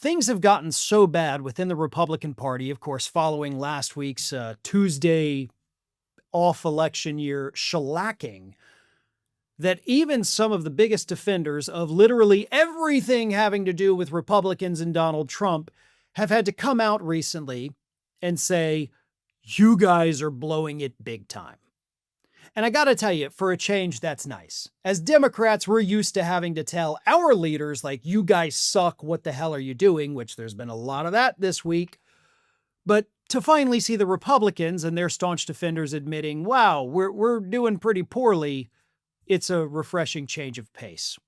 things have gotten so bad within the Republican Party, of course, following last week's Tuesday off election year shellacking, that even some of the biggest defenders of literally everything having to do with Republicans and Donald Trump have had to come out recently and say, you guys are blowing it big time. And I got to tell you, for a change, that's nice. As Democrats, we're used to having to tell our leaders, like, you guys suck, what the hell are you doing? Which there's been a lot of that this week. But to finally see the Republicans and their staunch defenders admitting, wow, we're doing pretty poorly, it's a refreshing change of pace.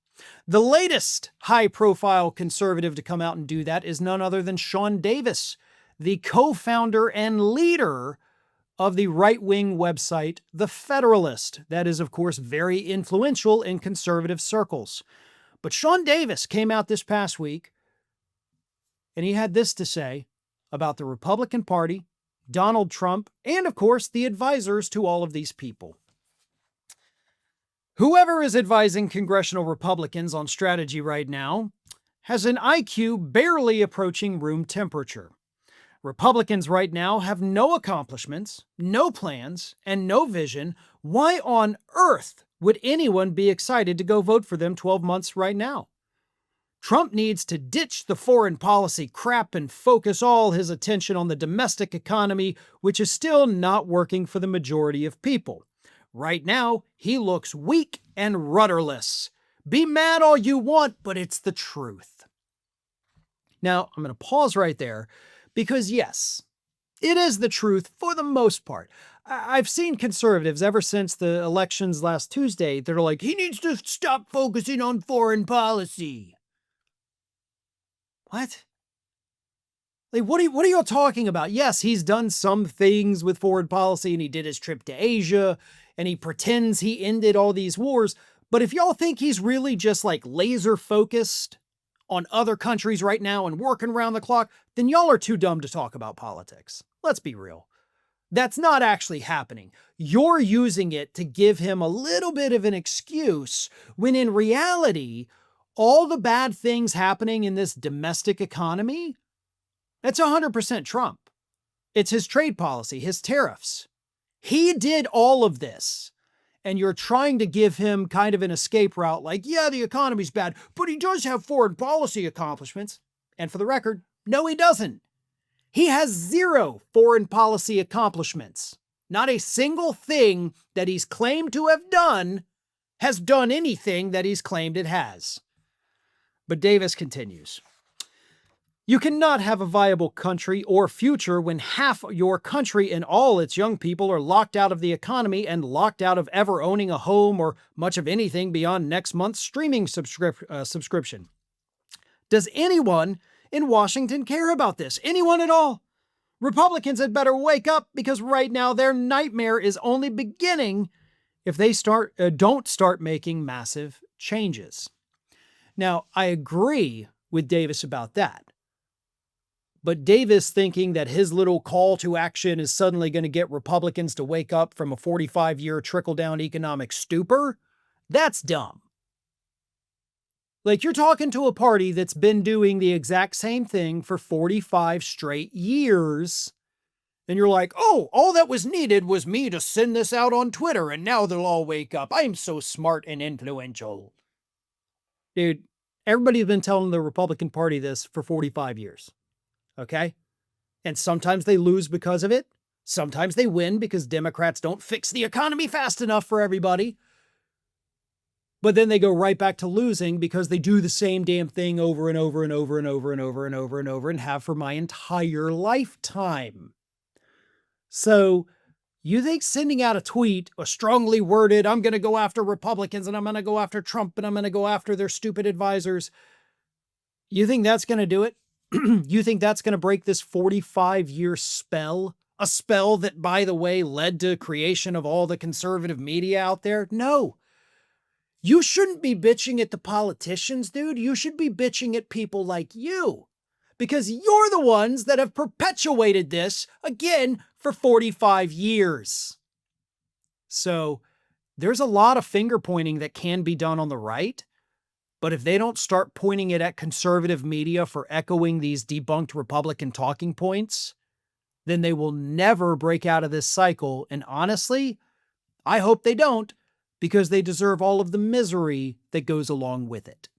The latest high-profile conservative to come out and do that is none other than Sean Davis, the co-founder and leader of the right-wing website, The Federalist. That is, of course, very influential in conservative circles. But Sean Davis came out this past week, and he had this to say about the Republican Party, Donald Trump, and, of course, the advisors to all of these people. Whoever is advising congressional Republicans on strategy right now has an IQ barely approaching room temperature. Republicans right now have no accomplishments, no plans, and no vision. Why on earth would anyone be excited to go vote for them 12 months right now? Trump needs to ditch the foreign policy crap and focus all his attention on the domestic economy, which is still not working for the majority of people. Right now, he looks weak and rudderless. Be mad all you want, but it's the truth. Now, I'm going to pause right there. Because yes, it is the truth for the most part. I've seen conservatives ever since the elections last Tuesday that are like, he needs to stop focusing on foreign policy. What? Like, what are y'all talking about? Yes, he's done some things with foreign policy, and he did his trip to Asia, and he pretends he ended all these wars. But if y'all think he's really just like laser focused on other countries right now and working around the clock, then y'all are too dumb to talk about politics. Let's be real. That's not actually happening. You're using it to give him a little bit of an excuse when in reality, all the bad things happening in this domestic economy, that's 100% Trump. It's his trade policy, his tariffs. He did all of this. And you're trying to give him kind of an escape route like, yeah, the economy's bad, but he does have foreign policy accomplishments. And for the record, no, he doesn't. He has zero foreign policy accomplishments. Not a single thing that he's claimed to have done has done anything that he's claimed it has. But Davis continues. You cannot have a viable country or future when half your country and all its young people are locked out of the economy and locked out of ever owning a home or much of anything beyond next month's streaming subscription. Does anyone in Washington care about this? Anyone at all? Republicans had better wake up because right now their nightmare is only beginning if they don't start making massive changes. Now, I agree with Davis about that. But Davis thinking that his little call to action is suddenly going to get Republicans to wake up from a 45-year trickle-down economic stupor, that's dumb. Like, you're talking to a party that's been doing the exact same thing for 45 straight years, and you're like, oh, all that was needed was me to send this out on Twitter, and now they'll all wake up. I'm so smart and influential. Dude, everybody's been telling the Republican Party this for 45 years. Okay? And sometimes they lose because of it. Sometimes they win because Democrats don't fix the economy fast enough for everybody. But then they go right back to losing because they do the same damn thing over and over and over and over and over and over and over and have for my entire lifetime. So you think sending out a tweet, a strongly worded, I'm going to go after Republicans and I'm going to go after Trump and I'm going to go after their stupid advisors, you think that's going to do it? You think that's going to break this 45-year spell? A spell that, by the way, led to creation of all the conservative media out there? No. You shouldn't be bitching at the politicians, dude. You should be bitching at people like you. Because you're the ones that have perpetuated this, again, for 45 years. So there's a lot of finger pointing that can be done on the right. But if they don't start pointing it at conservative media for echoing these debunked Republican talking points, then they will never break out of this cycle. And honestly, I hope they don't, because they deserve all of the misery that goes along with it.